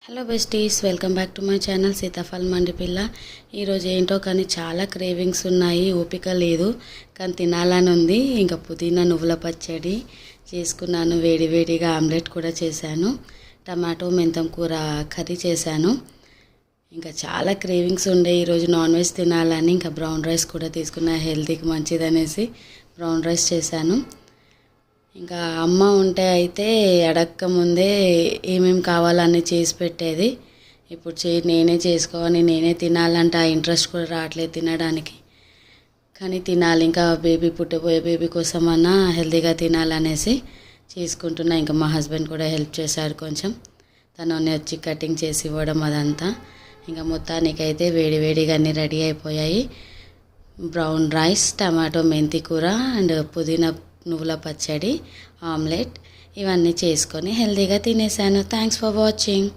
Hello besties, welcome back to my channel Sitaphal Mandi పిల్ల. ఈరోజు ఏంటో కానీ చాలా క్రేవింగ్స్ ఉన్నాయి, ఓపిక లేదు కానీ తినాలని ఉంది. ఇంకా పుదీనా నువ్వుల పచ్చడి చేసుకున్నాను, వేడి వేడిగా ఆమ్లెట్ కూడా చేశాను, టమాటో మెంతం కూర కర్రీ చేశాను. ఇంకా చాలా క్రేవింగ్స్ ఉండే ఈరోజు నాన్ వెజ్ తినాలని. ఇంకా బ్రౌన్ రైస్ కూడా తీసుకున్నా, హెల్తీకి మంచిదనేసి బ్రౌన్ రైస్ చేశాను. ఇంకా అమ్మ ఉంటే అయితే అడక్క ముందే ఏమేమి కావాలని చేసి పెట్టేది. ఇప్పుడు నేనే చేసుకోవాలి, నేనే తినాలంటే ఆ ఇంట్రెస్ట్ కూడా రావట్లేదు తినడానికి. కానీ తినాలి, ఇంకా బేబీ పుట్టబోయే బేబీ కోసమన్నా హెల్తీగా తినాలనేసి చేసుకుంటున్నా. ఇంకా మా హస్బెండ్ కూడా హెల్ప్ చేశారు కొంచెం, తను వచ్చి కటింగ్ చేసి ఇవ్వడం అదంతా. ఇంకా మొత్తానికైతే వేడి వేడిగా అన్నీ రెడీ అయిపోయాయి. బ్రౌన్ రైస్, టమాటో మెంతి కూర అండ్ పుదీనా నువ్వుల పచ్చడి, ఆమ్లెట్ ఇవన్నీ చేసుకొని హెల్తీగా తినేసాను. Thanks for watching.